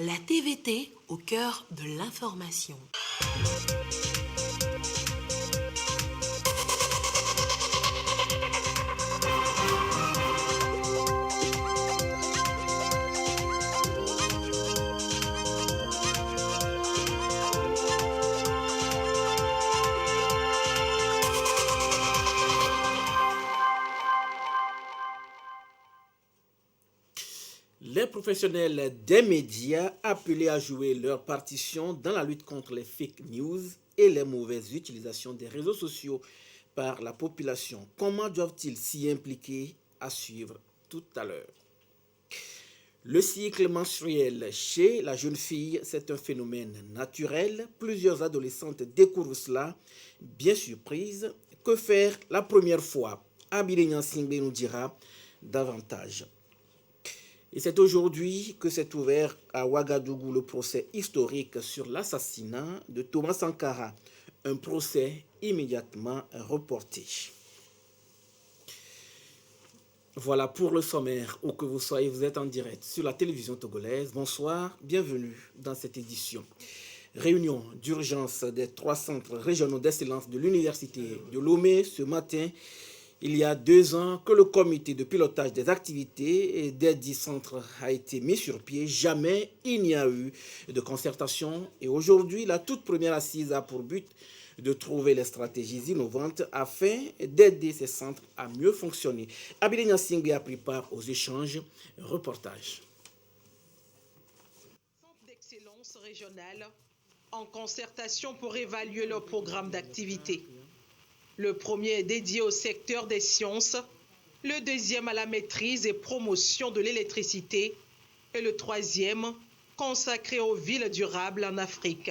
La TVT au cœur de l'information. Les professionnels des médias appelés à jouer leur partition dans la lutte contre les fake news et les mauvaises utilisations des réseaux sociaux par la population. Comment doivent-ils s'y impliquer? À suivre tout à l'heure. Le cycle menstruel chez la jeune fille, c'est un phénomène naturel. Plusieurs adolescentes découvrent cela, bien surprises. Que faire la première fois? Abiré Singbe nous dira davantage. Et c'est aujourd'hui que s'est ouvert à Ouagadougou le procès historique sur l'assassinat de Thomas Sankara, un procès immédiatement reporté. Voilà pour le sommaire. Où que vous soyez, vous êtes en direct sur la télévision togolaise. Bonsoir, bienvenue dans cette édition. Réunion d'urgence des 3 centres régionaux d'excellence de l'Université de Lomé ce matin. Il y a 2 ans que le comité de pilotage des activités des 10 centres a été mis sur pied. Jamais il n'y a eu de concertation. Et aujourd'hui, la toute première assise a pour but de trouver les stratégies innovantes afin d'aider ces centres à mieux fonctionner. Abidé Singbe a pris part aux échanges. Reportage. Centre d'excellence régional en concertation pour évaluer leur programme d'activité. Le premier est dédié au secteur des sciences, le deuxième à la maîtrise et promotion de l'électricité et le troisième consacré aux villes durables en Afrique.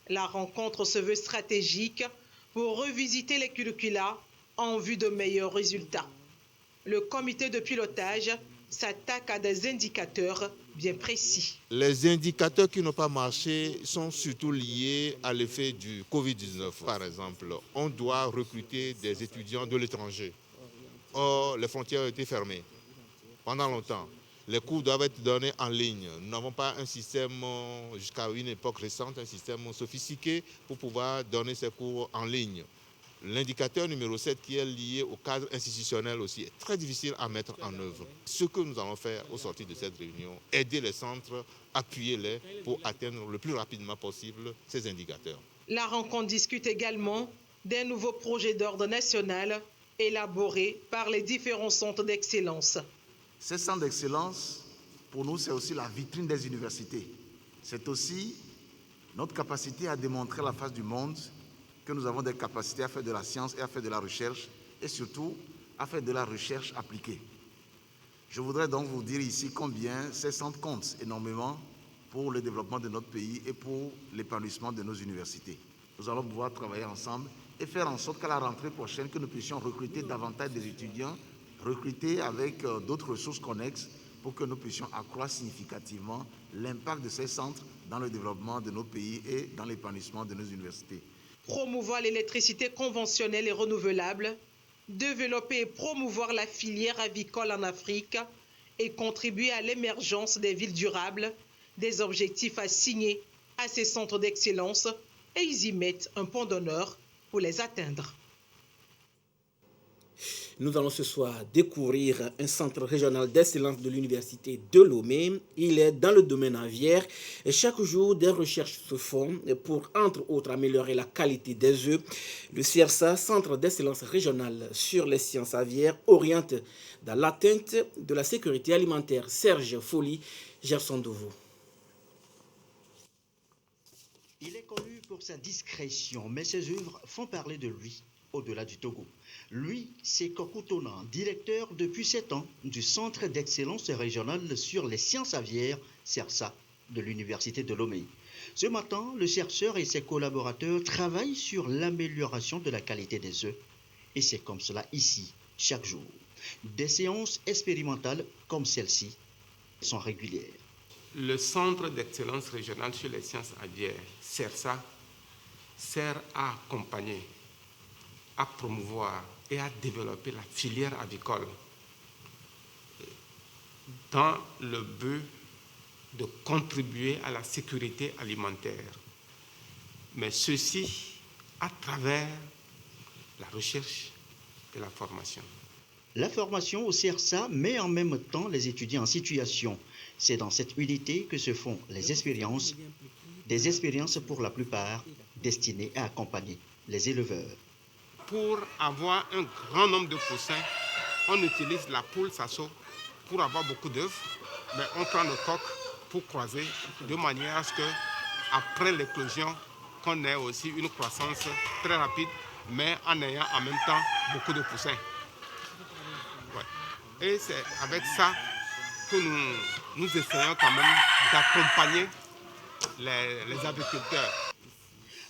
La rencontre se veut stratégique pour revisiter les curricula en vue de meilleurs résultats. Le comité de pilotage s'attaque à des indicateurs bien précis. Les indicateurs qui n'ont pas marché sont surtout liés à l'effet du Covid-19. Par exemple, on doit recruter des étudiants de l'étranger. Or, les frontières ont été fermées pendant longtemps. Les cours doivent être donnés en ligne. Nous n'avons pas un système, jusqu'à une époque récente, un système sophistiqué pour pouvoir donner ces cours en ligne. L'indicateur numéro 7 qui est lié au cadre institutionnel aussi est très difficile à mettre en œuvre. Ce que nous allons faire au sortir de cette réunion, aider les centres, appuyer-les pour atteindre le plus rapidement possible ces indicateurs. La rencontre discute également des nouveaux projets d'ordre national élaborés par les différents centres d'excellence. Ces centres d'excellence, pour nous, c'est aussi la vitrine des universités. C'est aussi notre capacité à démontrer à la face du monde que nous avons des capacités à faire de la science et à faire de la recherche, et surtout à faire de la recherche appliquée. Je voudrais donc vous dire ici combien ces centres comptent énormément pour le développement de notre pays et pour l'épanouissement de nos universités. Nous allons pouvoir travailler ensemble et faire en sorte qu'à la rentrée prochaine, que nous puissions recruter davantage des étudiants, recruter avec d'autres ressources connexes pour que nous puissions accroître significativement l'impact de ces centres dans le développement de nos pays et dans l'épanouissement de nos universités. Promouvoir l'électricité conventionnelle et renouvelable, développer et promouvoir la filière avicole en Afrique et contribuer à l'émergence des villes durables, des objectifs assignés à ces centres d'excellence, et ils y mettent un point d'honneur pour les atteindre. Nous allons ce soir découvrir un centre régional d'excellence de l'Université de Lomé. Il est dans le domaine aviaire. Et chaque jour, des recherches se font pour, entre autres, améliorer la qualité des œufs. Le CRSA, Centre d'excellence régional sur les sciences aviaires, oriente dans l'atteinte de la sécurité alimentaire. Serge Folly, Gerson Dovo. Il est connu pour sa discrétion, mais ses œuvres font parler de lui au-delà du Togo. Lui, c'est Kokutona, directeur depuis 7 ans du Centre d'excellence régional sur les sciences aviaires, CERSA, de l'Université de Lomé. Ce matin, le chercheur et ses collaborateurs travaillent sur l'amélioration de la qualité des œufs. Et c'est comme cela ici, chaque jour. Des séances expérimentales comme celle-ci sont régulières. Le Centre d'excellence régional sur les sciences aviaires, CERSA, sert à accompagner, à promouvoir et à développer la filière avicole dans le but de contribuer à la sécurité alimentaire. Mais ceci à travers la recherche et la formation. La formation au CERSA met en même temps les étudiants en situation. C'est dans cette unité que se font les expériences, des expériences pour la plupart destinées à accompagner les éleveurs. Pour avoir un grand nombre de poussins, on utilise la poule Sasso pour avoir beaucoup d'œufs, mais on prend le coq pour croiser de manière à ce qu'après l'éclosion, qu'on ait aussi une croissance très rapide, mais en ayant en même temps beaucoup de poussins. Ouais. Et c'est avec ça que nous essayons quand même d'accompagner les agriculteurs.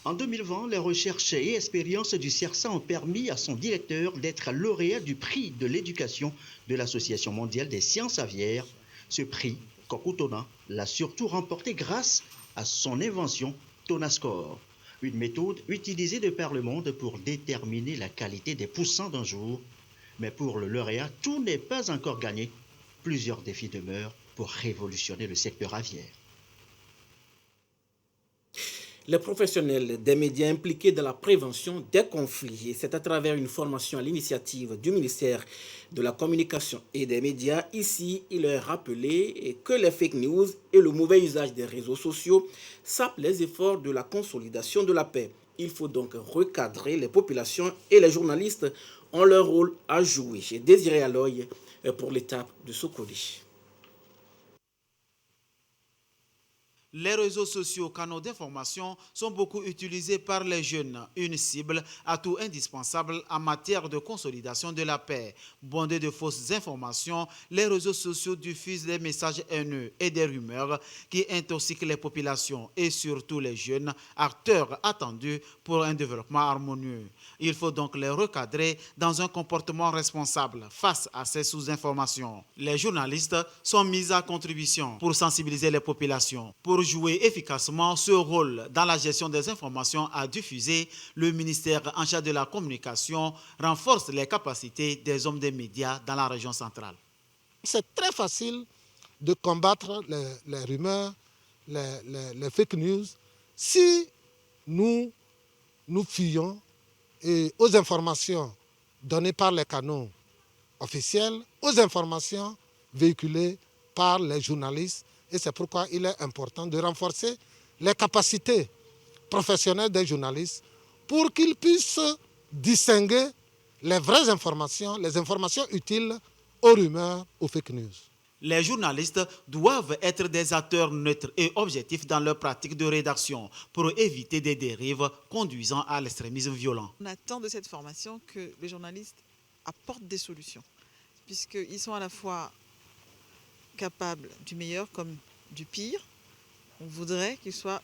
En 2020, les recherches et expériences du CERSA ont permis à son directeur d'être lauréat du prix de l'éducation de l'Association mondiale des sciences aviaires. Ce prix, Kokutona l'a surtout remporté grâce à son invention TonaScore, une méthode utilisée de par le monde pour déterminer la qualité des poussins d'un jour. Mais pour le lauréat, tout n'est pas encore gagné. Plusieurs défis demeurent pour révolutionner le secteur aviaire. Les professionnels des médias impliqués dans la prévention des conflits. Et c'est à travers une formation à l'initiative du ministère de la Communication et des Médias. Ici, il est rappelé que les fake news et le mauvais usage des réseaux sociaux sapent les efforts de la consolidation de la paix. Il faut donc recadrer les populations et les journalistes ont leur rôle à jouer. J'ai Désiré Aloy pour l'étape de Sokoli. Les réseaux sociaux, canaux d'information, sont beaucoup utilisés par les jeunes, une cible atout indispensable en matière de consolidation de la paix. Bondés de fausses informations, les réseaux sociaux diffusent des messages haineux et des rumeurs qui intoxiquent les populations et surtout les jeunes, acteurs attendus pour un développement harmonieux. Il faut donc les recadrer dans un comportement responsable face à ces sous-informations. Les journalistes sont mis à contribution pour sensibiliser les populations. Pour jouer efficacement ce rôle dans la gestion des informations à diffuser, le ministère en charge de la communication renforce les capacités des hommes des médias dans la région centrale. C'est très facile de combattre les rumeurs, les fake news, si nous nous fions aux informations données par les canaux officiels, aux informations véhiculées par les journalistes. Et c'est pourquoi il est important de renforcer les capacités professionnelles des journalistes pour qu'ils puissent distinguer les vraies informations, les informations utiles aux rumeurs, aux fake news. Les journalistes doivent être des acteurs neutres et objectifs dans leur pratique de rédaction pour éviter des dérives conduisant à l'extrémisme violent. On attend de cette formation que les journalistes apportent des solutions, puisqu'ils sont à la fois capables du meilleur comme du pire. On voudrait qu'ils soient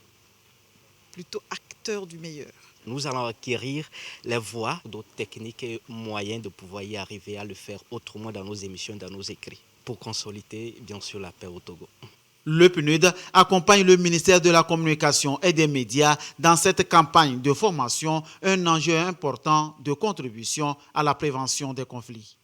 plutôt acteurs du meilleur. Nous allons acquérir les voies, d'autres techniques et moyens de pouvoir y arriver à le faire autrement dans nos émissions, dans nos écrits, pour consolider bien sûr la paix au Togo. Le PNUD accompagne le ministère de la Communication et des Médias dans cette campagne de formation, un enjeu important de contribution à la prévention des conflits.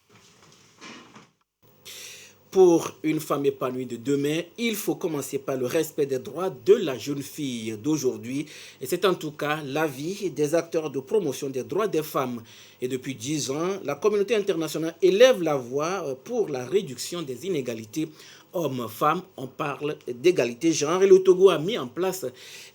Pour une femme épanouie de demain, il faut commencer par le respect des droits de la jeune fille d'aujourd'hui. Et c'est en tout cas l'avis des acteurs de promotion des droits des femmes. Et depuis 10 ans, la communauté internationale élève la voix pour la réduction des inégalités hommes-femmes. On parle d'égalité genre et le Togo a mis en place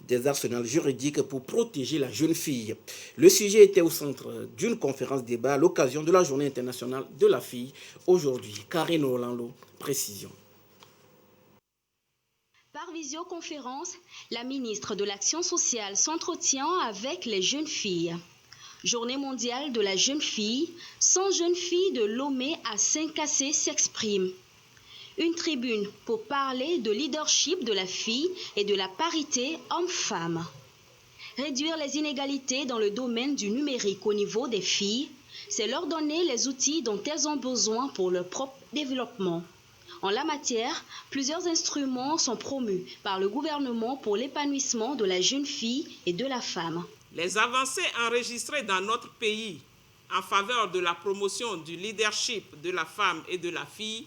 des arsenals juridiques pour protéger la jeune fille. Le sujet était au centre d'une conférence débat à l'occasion de la Journée internationale de la fille. Aujourd'hui, Karine Orlando, précision. Par visioconférence, la ministre de l'Action sociale s'entretient avec les jeunes filles. Journée mondiale de la jeune fille, 100 jeunes filles de Lomé à Saint-Cassé s'expriment. Une tribune pour parler de leadership de la fille et de la parité homme-femme. Réduire les inégalités dans le domaine du numérique au niveau des filles, c'est leur donner les outils dont elles ont besoin pour leur propre développement. En la matière, plusieurs instruments sont promus par le gouvernement pour l'épanouissement de la jeune fille et de la femme. Les avancées enregistrées dans notre pays en faveur de la promotion du leadership de la femme et de la fille,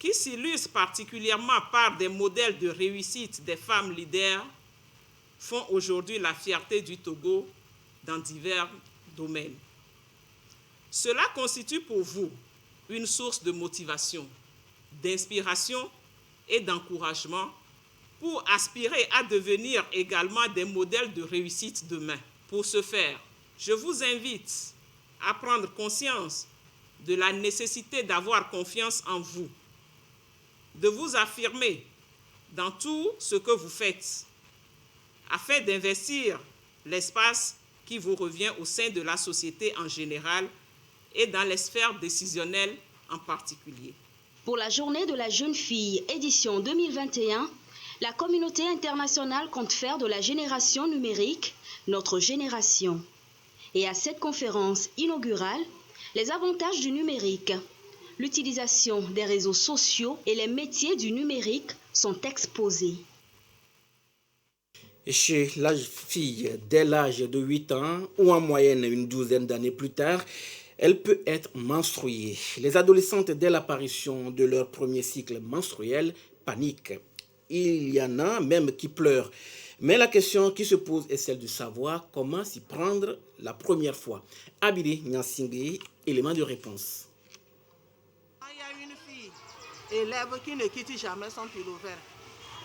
qui s'illustrent particulièrement par des modèles de réussite des femmes leaders, font aujourd'hui la fierté du Togo dans divers domaines. Cela constitue pour vous une source de motivation, d'inspiration et d'encouragement pour aspirer à devenir également des modèles de réussite demain. Pour ce faire, je vous invite à prendre conscience de la nécessité d'avoir confiance en vous, de vous affirmer dans tout ce que vous faites, afin d'investir l'espace qui vous revient au sein de la société en général et dans les sphères décisionnelles en particulier. Pour la journée de la jeune fille, édition 2021, la communauté internationale compte faire de la génération numérique notre génération. Et à cette conférence inaugurale, les avantages du numérique, l'utilisation des réseaux sociaux et les métiers du numérique sont exposés. Chez la fille, dès l'âge de 8 ans ou en moyenne une douzaine d'années plus tard, elle peut être menstruée. Les adolescentes, dès l'apparition de leur premier cycle menstruel, paniquent. Il y en a même qui pleurent. Mais la question qui se pose est celle de savoir comment s'y prendre la première fois. Abili Nyansingé, élément de réponse. Il y a une fille, élève, qui ne quitte jamais son pullover.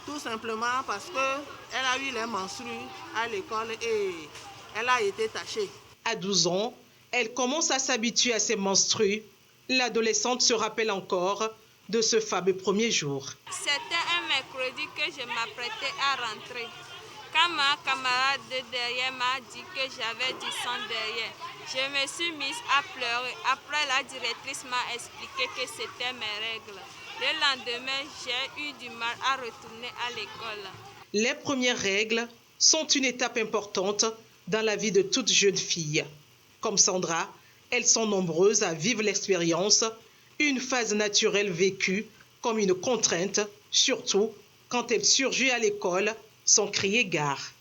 Tout simplement parce qu'elle a eu les menstrues à l'école et elle a été tachée. À 12 ans, elle commence à s'habituer à ses menstrues. L'adolescente se rappelle encore de ce fameux premier jour. C'était un mercredi que je m'apprêtais à rentrer. Quand ma camarade de derrière m'a dit que j'avais du sang derrière, je me suis mise à pleurer. Après, la directrice m'a expliqué que c'était mes règles. Le lendemain, j'ai eu du mal à retourner à l'école. Les premières règles sont une étape importante dans la vie de toute jeune fille. Comme Sandra, elles sont nombreuses à vivre l'expérience, une phase naturelle vécue comme une contrainte, surtout quand elles surgissent à l'école sans crier gare.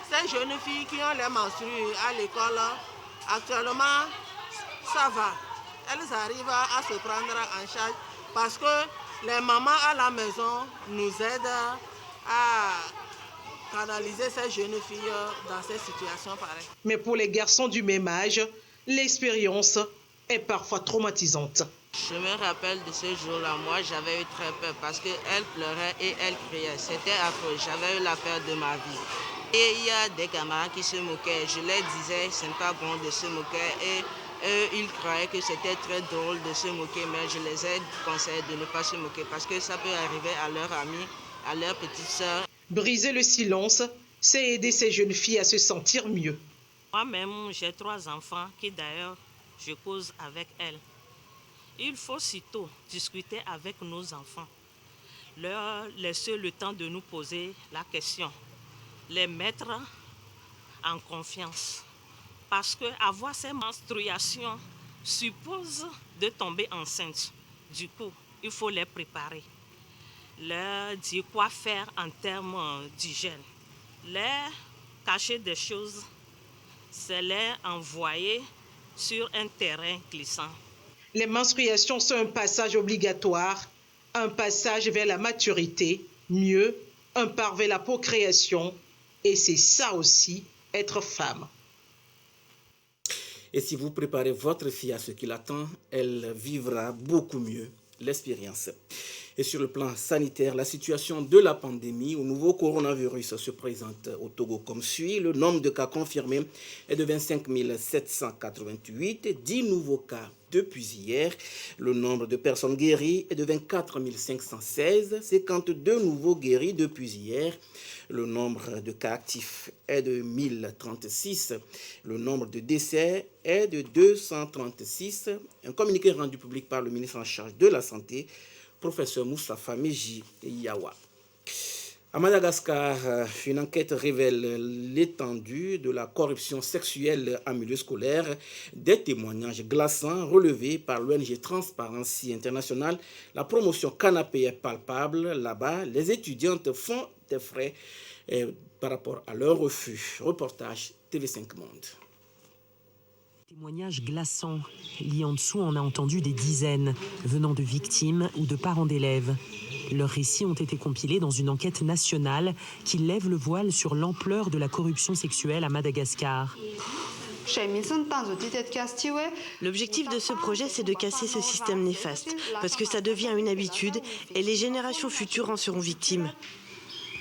Ces jeunes filles qui ont les menstrues à l'école, actuellement, ça va. Elles arrivent à se prendre en charge parce que les mamans à la maison nous aident à canaliser ces jeunes filles dans ces situations pareilles. Mais pour les garçons du même âge, l'expérience est parfois traumatisante. Je me rappelle de ce jour-là, moi j'avais eu très peur parce qu'elle pleurait et elle criait. C'était affreux, j'avais eu la peur de ma vie. Et il y a des camarades qui se moquaient, je leur disais ce n'est pas bon de se moquer et eux, ils croyaient que c'était très drôle de se moquer, mais je les ai conseillé de ne pas se moquer parce que ça peut arriver à leurs amis, à leurs petites sœurs. Briser le silence, c'est aider ces jeunes filles à se sentir mieux. Moi-même, j'ai 3 enfants qui d'ailleurs, je cause avec elles. Il faut sitôt discuter avec nos enfants, leur laisser le temps de nous poser la question, les mettre en confiance. Parce qu'avoir ces menstruations suppose de tomber enceinte. Du coup, il faut les préparer, leur dire quoi faire en termes d'hygiène, leur cacher des choses, c'est les envoyer sur un terrain glissant. Les menstruations sont un passage obligatoire, un passage vers la maturité, mieux, un pas vers la procréation. Et c'est ça aussi, être femme. Et si vous préparez votre fille à ce qui l'attend, elle vivra beaucoup mieux l'expérience. Et sur le plan sanitaire, la situation de la pandémie au nouveau coronavirus se présente au Togo comme suit. Le nombre de cas confirmés est de 25 788, 10 nouveaux cas depuis hier. Le nombre de personnes guéries est de 24 516, 52 nouveaux guéris depuis hier. Le nombre de cas actifs est de 1036. Le nombre de décès est de 236. Un communiqué rendu public par le ministre en charge de la Santé, professeur Moustapha Meji Yawa. À Madagascar, une enquête révèle l'étendue de la corruption sexuelle en milieu scolaire. Des témoignages glaçants relevés par l'ONG Transparency International. La promotion canapé est palpable. Là-bas, les étudiantes font des frais par rapport à leur refus. Reportage TV5 Monde. Témoignages glaçants. Lian-Dessous en a entendu des dizaines, venant de victimes ou de parents d'élèves. Leurs récits ont été compilés dans une enquête nationale qui lève le voile sur l'ampleur de la corruption sexuelle à Madagascar. L'objectif de ce projet, c'est de casser ce système néfaste, parce que ça devient une habitude et les générations futures en seront victimes.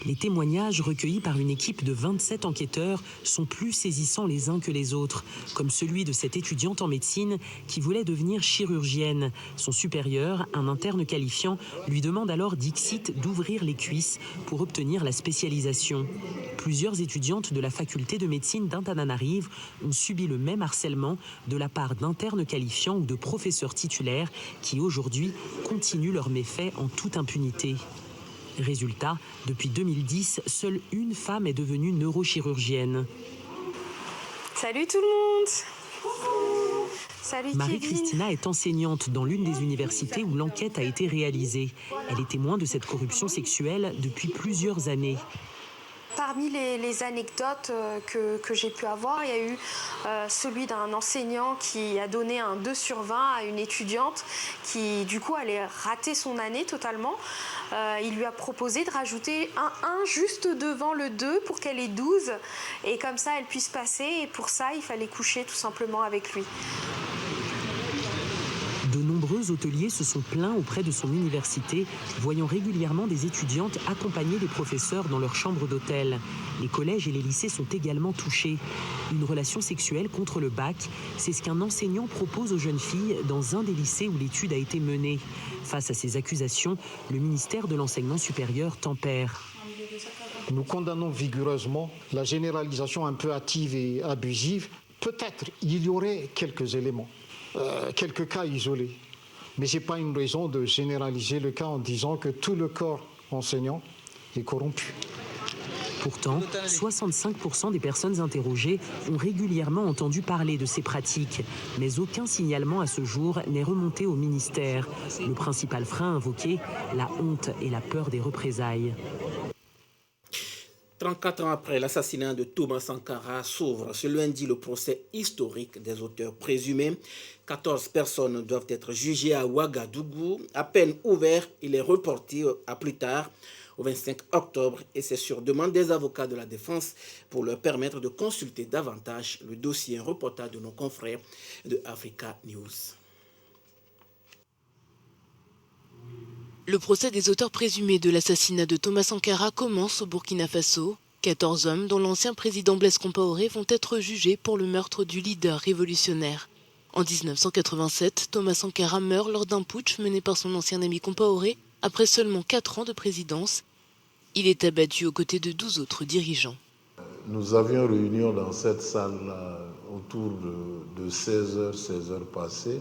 Les témoignages recueillis par une équipe de 27 enquêteurs sont plus saisissants les uns que les autres, comme celui de cette étudiante en médecine qui voulait devenir chirurgienne. Son supérieur, un interne qualifiant, lui demande alors dixit d'ouvrir les cuisses pour obtenir la spécialisation. Plusieurs étudiantes de la faculté de médecine d'Antananarive ont subi le même harcèlement de la part d'internes qualifiants ou de professeurs titulaires qui aujourd'hui continuent leurs méfaits en toute impunité. Résultat, depuis 2010, seule une femme est devenue neurochirurgienne. Salut tout le monde. Salut Marie-Christina est enseignante dans l'une des universités où l'enquête a été réalisée. Elle est témoin de cette corruption sexuelle depuis plusieurs années. Parmi les anecdotes que j'ai pu avoir, il y a eu celui d'un enseignant qui a donné un 2 sur 20 à une étudiante qui, du coup, allait rater son année totalement. Il lui a proposé de rajouter un 1 juste devant le 2 pour qu'elle ait 12 et comme ça, elle puisse passer. Et pour ça, il fallait coucher tout simplement avec lui. De nombreux hôteliers se sont plaints auprès de son université, voyant régulièrement des étudiantes accompagner des professeurs dans leur chambre d'hôtel. Les collèges et les lycées sont également touchés. Une relation sexuelle contre le bac, c'est ce qu'un enseignant propose aux jeunes filles dans un des lycées où l'étude a été menée. Face à ces accusations, le ministère de l'Enseignement supérieur tempère. Nous condamnons vigoureusement la généralisation un peu hâtive et abusive. Peut-être il y aurait quelques éléments. Quelques cas isolés. Mais ce n'est pas une raison de généraliser le cas en disant que tout le corps enseignant est corrompu. Pourtant, 65% des personnes interrogées ont régulièrement entendu parler de ces pratiques. Mais aucun signalement à ce jour n'est remonté au ministère. Le principal frein invoqué, la honte et la peur des représailles. 34 ans après l'assassinat de Thomas Sankara s'ouvre ce lundi le procès historique des auteurs présumés. 14 personnes doivent être jugées à Ouagadougou. À peine ouvert, il est reporté à plus tard, au 25 octobre, et c'est sur demande des avocats de la défense pour leur permettre de consulter davantage le dossier. Un reportage de nos confrères de Africa News. Le procès des auteurs présumés de l'assassinat de Thomas Sankara commence au Burkina Faso. 14 hommes, dont l'ancien président Blaise Compaoré, vont être jugés pour le meurtre du leader révolutionnaire. En 1987, Thomas Sankara meurt lors d'un putsch mené par son ancien ami Compaoré après seulement 4 ans de présidence. Il est abattu aux côtés de 12 autres dirigeants. Nous avions réunion dans cette salle autour de 16h passées.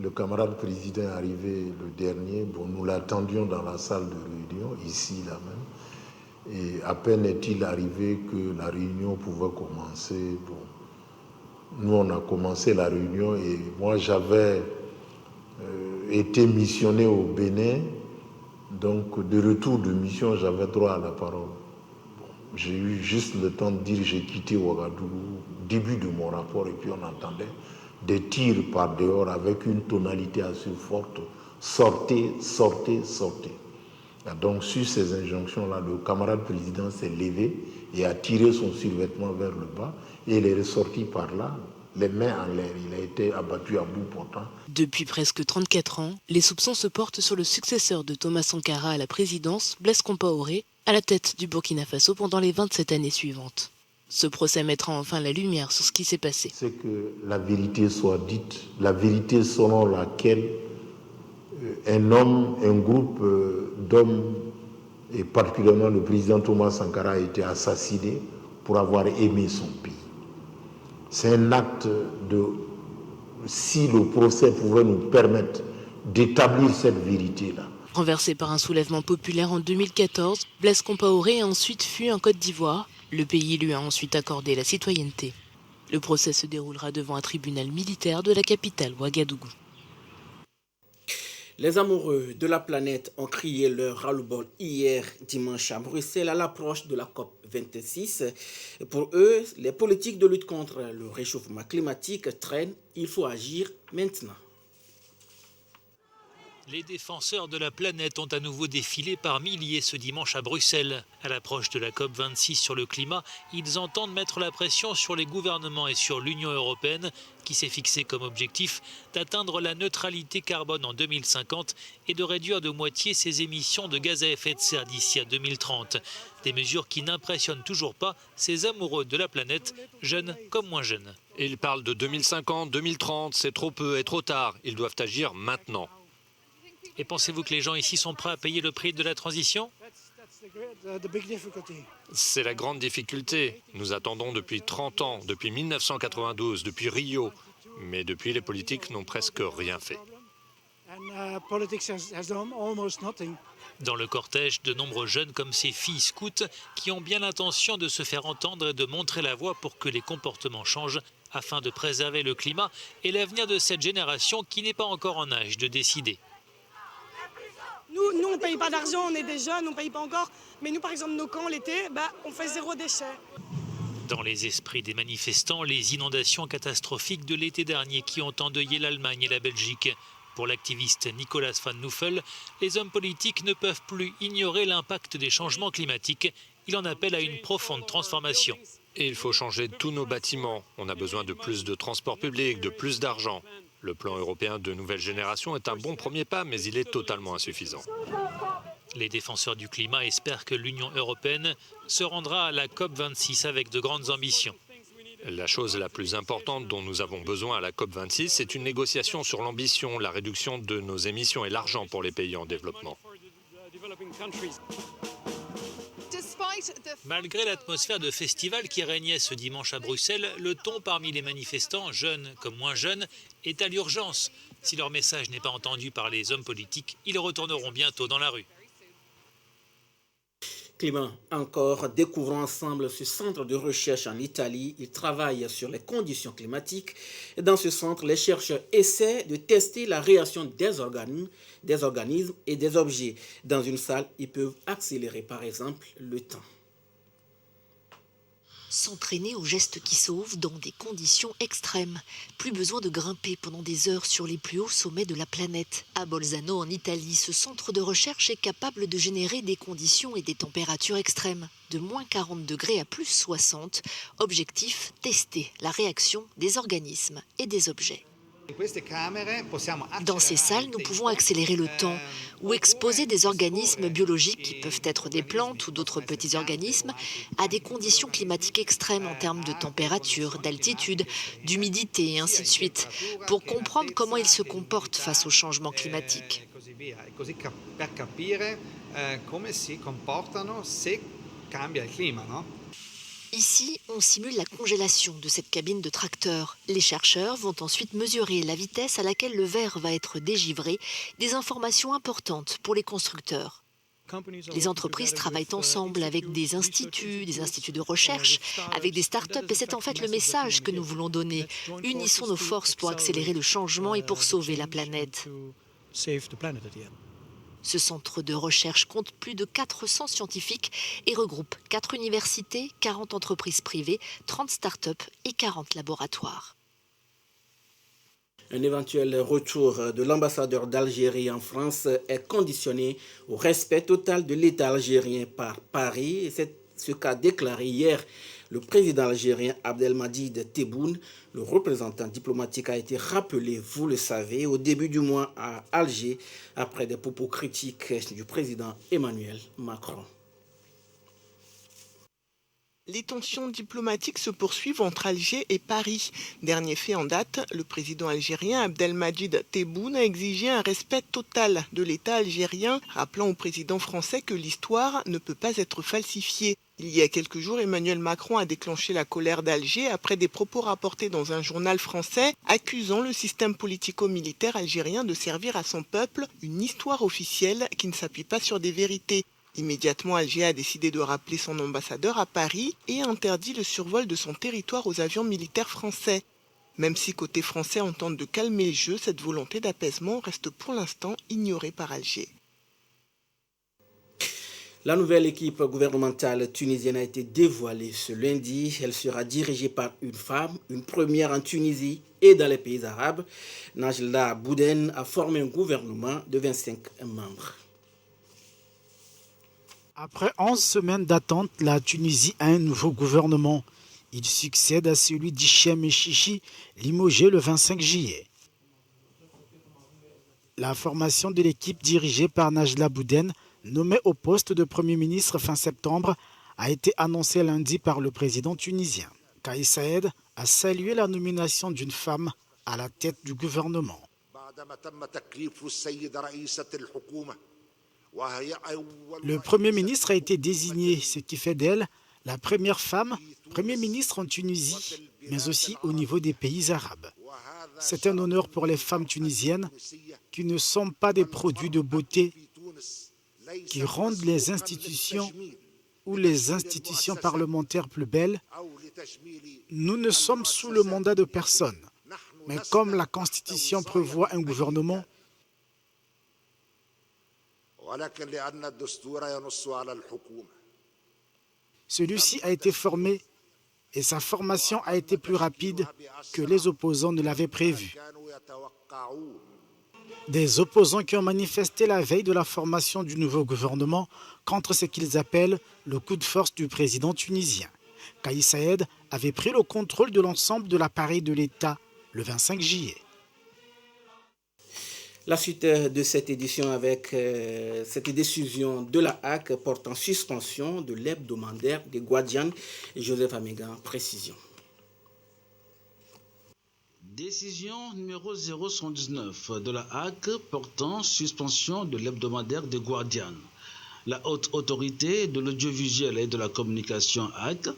Le camarade président est arrivé le dernier. Bon, nous l'attendions dans la salle de réunion, ici, là même. Et à peine est-il arrivé que la réunion pouvait commencer. Bon, nous, on a commencé la réunion et moi, j'avais été missionné au Bénin. Donc, de retour de mission, j'avais droit à la parole. Bon, j'ai eu juste le temps de dire j'ai quitté Ouagadougou, début de mon rapport, et puis on entendait des tirs par dehors avec une tonalité assez forte. Sortez, sortez, sortez. Donc sur ces injonctions-là, le camarade président s'est levé et a tiré son survêtement vers le bas et il est ressorti par là, les mains en l'air. Il a été abattu à bout portant. Depuis presque 34 ans, les soupçons se portent sur le successeur de Thomas Sankara à la présidence, Blaise Compaoré, à la tête du Burkina Faso pendant les 27 années suivantes. Ce procès mettra enfin la lumière sur ce qui s'est passé. C'est que la vérité soit dite, la vérité selon laquelle un homme, un groupe d'hommes, et particulièrement le président Thomas Sankara, a été assassiné pour avoir aimé son pays. C'est un acte de... Si le procès pouvait nous permettre d'établir cette vérité-là. Renversé par un soulèvement populaire en 2014, Blaise Compaoré a ensuite fui en Côte d'Ivoire. Le pays lui a ensuite accordé la citoyenneté. Le procès se déroulera devant un tribunal militaire de la capitale Ouagadougou. Les amoureux de la planète ont crié leur ras-le-bol hier dimanche à Bruxelles à l'approche de la COP26. Pour eux, les politiques de lutte contre le réchauffement climatique traînent. Il faut agir maintenant. Les défenseurs de la planète ont à nouveau défilé par milliers ce dimanche à Bruxelles. À l'approche de la COP26 sur le climat, ils entendent mettre la pression sur les gouvernements et sur l'Union européenne, qui s'est fixé comme objectif d'atteindre la neutralité carbone en 2050 et de réduire de moitié ses émissions de gaz à effet de serre d'ici à 2030. Des mesures qui n'impressionnent toujours pas ces amoureux de la planète, jeunes comme moins jeunes. Ils parlent de 2050, 2030, c'est trop peu et trop tard. Ils doivent agir maintenant. Et pensez-vous que les gens ici sont prêts à payer le prix de la transition ? C'est la grande difficulté. Nous attendons depuis 30 ans, depuis 1992, depuis Rio. Mais depuis, les politiques n'ont presque rien fait. Dans le cortège, de nombreux jeunes comme ces filles scouts qui ont bien l'intention de se faire entendre et de montrer la voie pour que les comportements changent afin de préserver le climat et l'avenir de cette génération qui n'est pas encore en âge de décider. Nous on ne paye pas d'argent, on est des jeunes, on ne paye pas encore. Mais nous, par exemple, nos camps, l'été, on fait 0 déchet. Dans les esprits des manifestants, les inondations catastrophiques de l'été dernier qui ont endeuillé l'Allemagne et la Belgique. Pour l'activiste Nicolas van Nuffel, les hommes politiques ne peuvent plus ignorer l'impact des changements climatiques. Il en appelle à une profonde transformation. Et il faut changer tous nos bâtiments. On a besoin de plus de transport public, de plus d'argent. Le plan européen de nouvelle génération est un bon premier pas, mais il est totalement insuffisant. Les défenseurs du climat espèrent que l'Union européenne se rendra à la COP26 avec de grandes ambitions. La chose la plus importante dont nous avons besoin à la COP26, c'est une négociation sur l'ambition, la réduction de nos émissions et l'argent pour les pays en développement. Malgré l'atmosphère de festival qui régnait ce dimanche à Bruxelles, le ton parmi les manifestants, jeunes comme moins jeunes, est à l'urgence. Si leur message n'est pas entendu par les hommes politiques, ils retourneront bientôt dans la rue. Climat encore, découvrons ensemble ce centre de recherche en Italie. Ils travaillent sur les conditions climatiques. Dans ce centre, les chercheurs essaient de tester la réaction des organismes et des objets. Dans une salle, ils peuvent accélérer par exemple le temps. S'entraîner aux gestes qui sauvent dans des conditions extrêmes. Plus besoin de grimper pendant des heures sur les plus hauts sommets de la planète. À Bolzano, en Italie, ce centre de recherche est capable de générer des conditions et des températures extrêmes. De moins 40 degrés à plus 60. Objectif, tester la réaction des organismes et des objets. Dans ces salles, nous pouvons accélérer le temps ou exposer des organismes biologiques qui peuvent être des plantes ou d'autres petits organismes à des conditions climatiques extrêmes en termes de température, d'altitude, d'humidité et ainsi de suite, pour comprendre comment ils se comportent face au changement climatique. Ici, on simule la congélation de cette cabine de tracteur. Les chercheurs vont ensuite mesurer la vitesse à laquelle le verre va être dégivré, des informations importantes pour les constructeurs. Les entreprises travaillent ensemble avec des instituts de recherche, avec des start-up, et c'est en fait le message que nous voulons donner. Unissons nos forces pour accélérer le changement et pour sauver la planète. Ce centre de recherche compte plus de 400 scientifiques et regroupe 4 universités, 40 entreprises privées, 30 start-up et 40 laboratoires. Un éventuel retour de l'ambassadeur d'Algérie en France est conditionné au respect total de l'État algérien par Paris. C'est ce qu'a déclaré hier le président algérien Abdelmadjid Tebboune. Le représentant diplomatique a été rappelé, vous le savez, au début du mois à Alger, après des propos critiques du président Emmanuel Macron. Les tensions diplomatiques se poursuivent entre Alger et Paris. Dernier fait en date, le président algérien Abdelmadjid Tebboune a exigé un respect total de l'État algérien, rappelant au président français que l'histoire ne peut pas être falsifiée. Il y a quelques jours, Emmanuel Macron a déclenché la colère d'Alger après des propos rapportés dans un journal français accusant le système politico-militaire algérien de servir à son peuple une histoire officielle qui ne s'appuie pas sur des vérités. Immédiatement, Alger a décidé de rappeler son ambassadeur à Paris et a interdit le survol de son territoire aux avions militaires français. Même si côté français on tente de calmer le jeu, cette volonté d'apaisement reste pour l'instant ignorée par Alger. La nouvelle équipe gouvernementale tunisienne a été dévoilée ce lundi. Elle sera dirigée par une femme, une première en Tunisie et dans les pays arabes. Najla Bouden a formé un gouvernement de 25 membres. Après 11 semaines d'attente, la Tunisie a un nouveau gouvernement. Il succède à celui d'Hichem Chichi, limogé le 25 juillet. La formation de l'équipe dirigée par Najla Bouden, nommée au poste de Premier ministre fin septembre, a été annoncée lundi par le président tunisien. Kais Saïed a salué la nomination d'une femme à la tête du gouvernement. Le Premier ministre a été désigné, ce qui fait d'elle la première femme Premier ministre en Tunisie, mais aussi au niveau des pays arabes. C'est un honneur pour les femmes tunisiennes qui ne sont pas des produits de beauté qui rendent les institutions ou les institutions parlementaires plus belles. Nous ne sommes sous le mandat de personne, mais comme la Constitution prévoit un gouvernement, celui-ci a été formé et sa formation a été plus rapide que les opposants ne l'avaient prévu. Des opposants qui ont manifesté la veille de la formation du nouveau gouvernement contre ce qu'ils appellent le coup de force du président tunisien. Kais Saïed avait pris le contrôle de l'ensemble de l'appareil de l'État le 25 juillet. La suite de cette édition avec cette décision de la HAC portant suspension de l'hebdomadaire des Guardian. Joseph Amégan, précision. Décision numéro 019 de la HAC portant suspension de l'hebdomadaire des Guardian. La haute autorité de l'audiovisuel et de la communication HAC,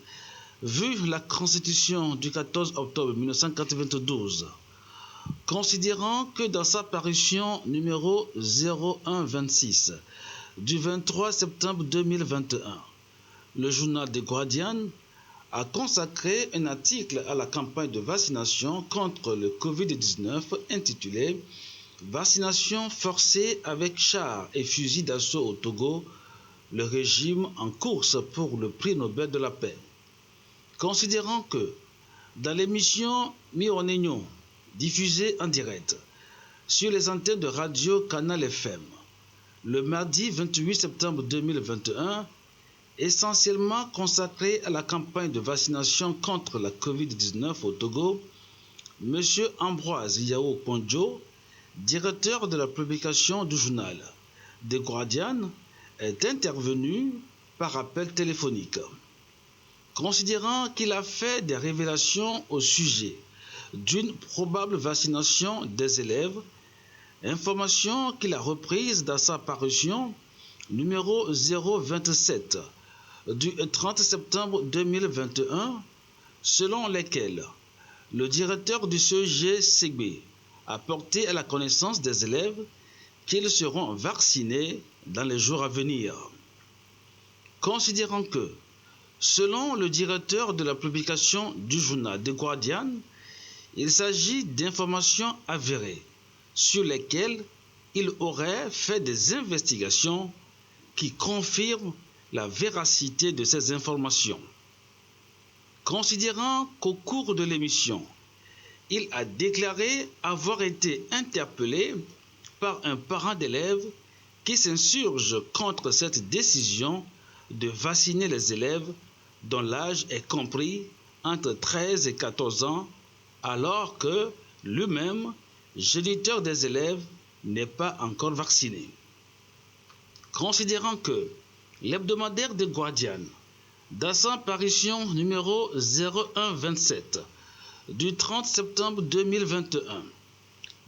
vu la Constitution du 14 octobre 1992, considérant que dans sa parution numéro 0126 du 23 septembre 2021, le journal The Guardian a consacré un article à la campagne de vaccination contre le Covid-19 intitulé « Vaccination forcée avec chars et fusils d'assaut au Togo, le régime en course pour le prix Nobel de la paix ». Considérant que dans l'émission Mironegno, diffusée en direct sur les antennes de radio Canal FM, le mardi 28 septembre 2021, essentiellement consacré à la campagne de vaccination contre la Covid-19 au Togo, M. Ambroise Yao Ponjo, directeur de la publication du journal The Guardian, est intervenu par appel téléphonique. Considérant qu'il a fait des révélations au sujet d'une probable vaccination des élèves, information qu'il a reprise dans sa parution numéro 027 du 30 septembre 2021, selon lesquelles le directeur du CEG Ségbé a porté à la connaissance des élèves qu'ils seront vaccinés dans les jours à venir. Considérant que, selon le directeur de la publication du journal The Guardian, il s'agit d'informations avérées sur lesquelles il aurait fait des investigations qui confirment la véracité de ces informations. Considérant qu'au cours de l'émission, il a déclaré avoir été interpellé par un parent d'élève qui s'insurge contre cette décision de vacciner les élèves dont l'âge est compris entre 13 et 14 ans, alors que lui-même, géniteur des élèves, n'est pas encore vacciné. Considérant que l'hebdomadaire The Guardian, dans sa parution numéro 0127 du 30 septembre 2021,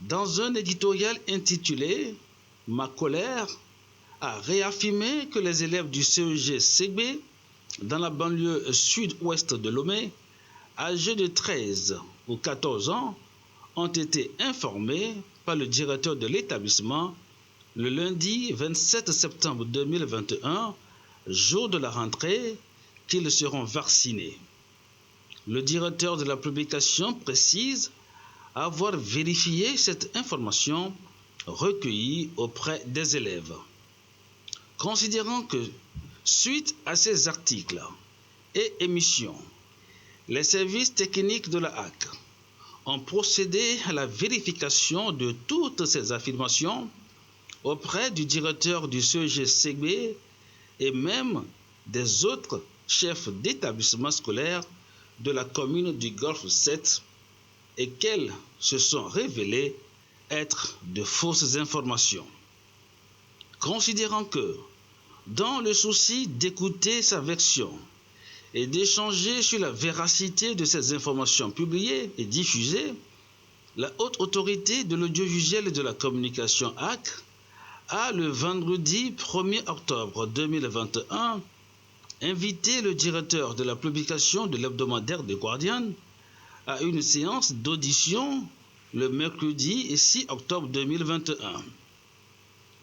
dans un éditorial intitulé « Ma colère », a réaffirmé que les élèves du CEG Ségbé, dans la banlieue sud-ouest de Lomé, âgés de 13 ou 14 ans, ont été informés par le directeur de l'établissement le lundi 27 septembre 2021, jour de la rentrée, qu'ils seront vaccinés. Le directeur de la publication précise avoir vérifié cette information recueillie auprès des élèves. Considérant que, suite à ces articles et émissions, les services techniques de la HAC ont procédé à la vérification de toutes ces affirmations auprès du directeur du CEGCB et même des autres chefs d'établissement scolaire de la commune du Golfe 7 et qu'elles se sont révélées être de fausses informations. Considérant que, dans le souci d'écouter sa version et d'échanger sur la véracité de ces informations publiées et diffusées, la Haute Autorité de l'Audiovisuel et de la Communication HAC a, le vendredi 1er octobre 2021, invité le directeur de la publication de l'hebdomadaire The Guardian à une séance d'audition le mercredi 6 octobre 2021.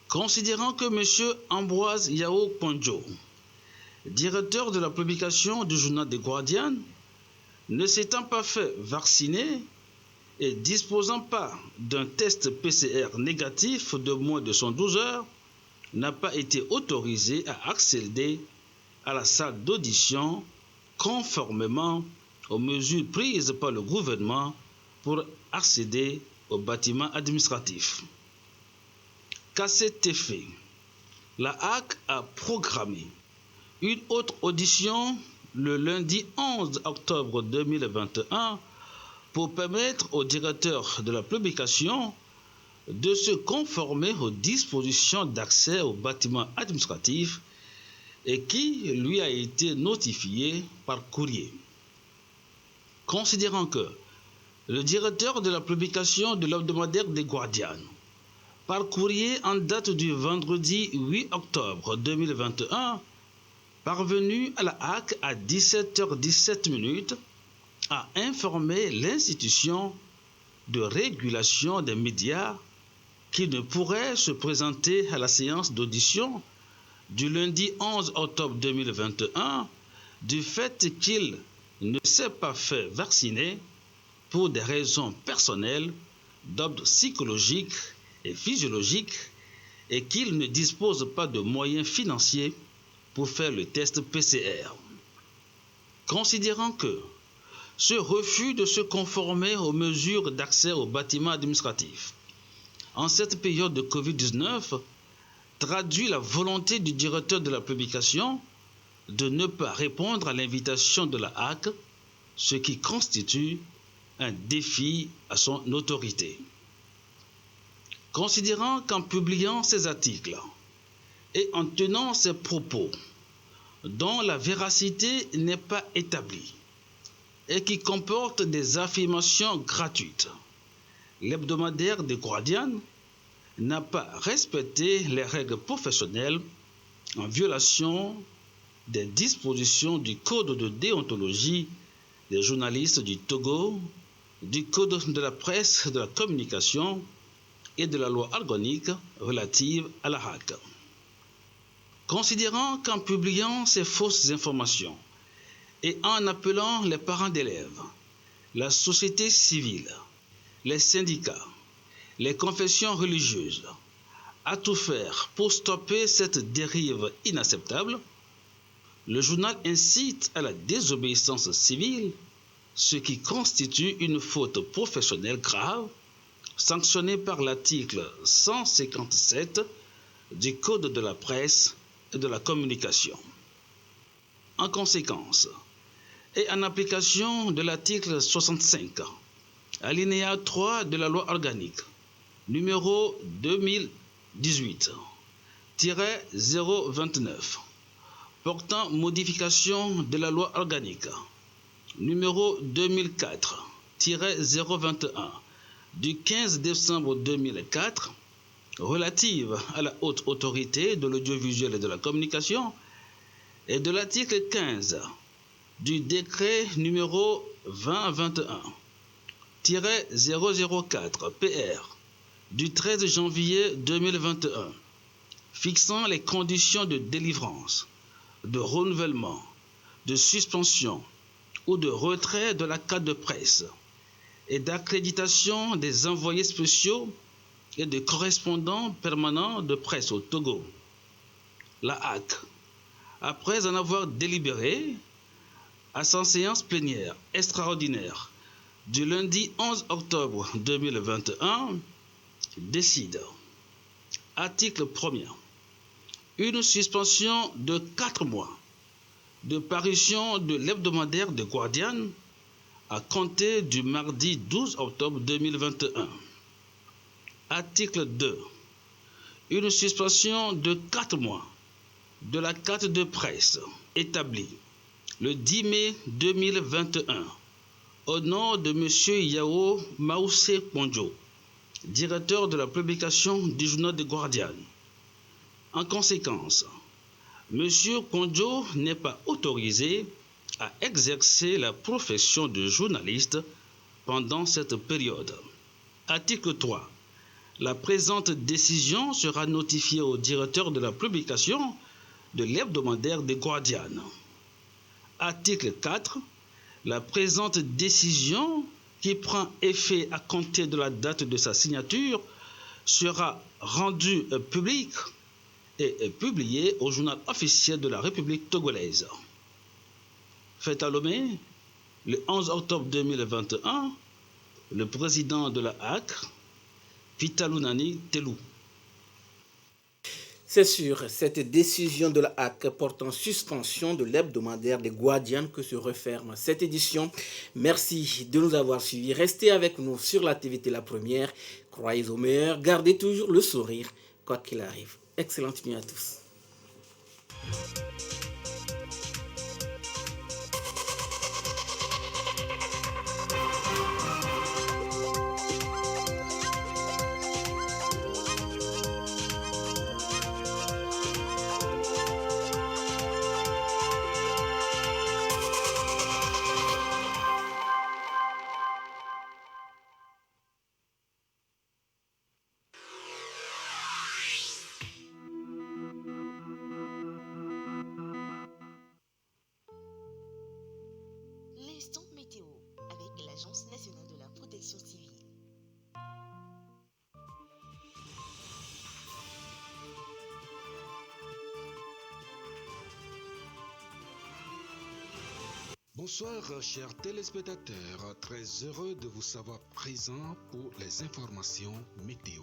Considérant que M. Ambroise Yao Ponjo, directeur de la publication du journal The Guardian, ne s'étant pas fait vacciner et disposant pas d'un test PCR négatif de moins de 112 heures, n'a pas été autorisé à accéder à la salle d'audition conformément aux mesures prises par le gouvernement pour accéder au bâtiment administratif. Qu'à cet effet, la HAC a programmé une autre audition le lundi 11 octobre 2021 pour permettre au directeur de la publication de se conformer aux dispositions d'accès au bâtiment administratif et qui lui a été notifié par courrier. Considérant que le directeur de la publication de l'hebdomadaire The Guardian, par courrier en date du vendredi 8 octobre 2021, parvenu à la HAC à 17h17, a informé l'institution de régulation des médias qui ne pourrait se présenter à la séance d'audition du lundi 11 octobre 2021 du fait qu'il ne s'est pas fait vacciner pour des raisons personnelles d'ordre psychologique et physiologique et qu'il ne dispose pas de moyens financiers pour faire le test PCR. Considérant que ce refus de se conformer aux mesures d'accès au bâtiment administratif en cette période de Covid-19 traduit la volonté du directeur de la publication de ne pas répondre à l'invitation de la HAC, ce qui constitue un défi à son autorité. Considérant qu'en publiant ces articles et en tenant ces propos dont la véracité n'est pas établie et qui comportent des affirmations gratuites, l'hebdomadaire The Guardian n'a pas respecté les règles professionnelles en violation des dispositions du Code de déontologie des journalistes du Togo, du Code de la presse et de la communication et de la loi organique relative à la HAC. Considérant qu'en publiant ces fausses informations et en appelant les parents d'élèves, la société civile, les syndicats, les confessions religieuses, à tout faire pour stopper cette dérive inacceptable, le journal incite à la désobéissance civile, ce qui constitue une faute professionnelle grave, sanctionnée par l'article 157 du Code de la presse et de la communication. En conséquence, et en application de l'article 65, alinéa 3 de la loi organique, numéro 2018-029, portant modification de la loi organique, numéro 2004-021, du 15 décembre 2004, relative à la Haute Autorité de l'Audiovisuel et de la Communication, et de l'article 15 du décret numéro 2021-004 PR du 13 janvier 2021, fixant les conditions de délivrance, de renouvellement, de suspension ou de retrait de la carte de presse et d'accréditation des envoyés spéciaux et des correspondants permanents de presse au Togo. La HAC, après en avoir délibéré à sa séance plénière extraordinaire du lundi 11 octobre 2021, décide, article 1er, une suspension de 4 mois de parution de l'hebdomadaire The Guardian à compter du mardi 12 octobre 2021. Article 2. Une suspension de 4 mois de la carte de presse établie le 10 mai 2021 au nom de M. Yao Maoussé Kondjo, directeur de la publication du journal The Guardian. En conséquence, M. Kondjo n'est pas autorisé à exercer la profession de journaliste pendant cette période. Article 3. La présente décision sera notifiée au directeur de la publication de l'hebdomadaire The Guardian. Article 4. La présente décision, qui prend effet à compter de la date de sa signature, sera rendue publique et publiée au journal officiel de la République togolaise. Fait à Lomé, le 11 octobre 2021, le président de la HAC, Vitalunani Telou. C'est sur cette décision de la HAC portant suspension de l'hebdomadaire des Guardian que se referme cette édition. Merci de nous avoir suivis. Restez avec nous sur la TVT La Première. Croyez au meilleur, gardez toujours le sourire, quoi qu'il arrive. Excellente nuit à tous. L'instant météo avec l'Agence nationale de la protection civile. Bonsoir chers téléspectateurs, très heureux de vous savoir présent pour les informations météo.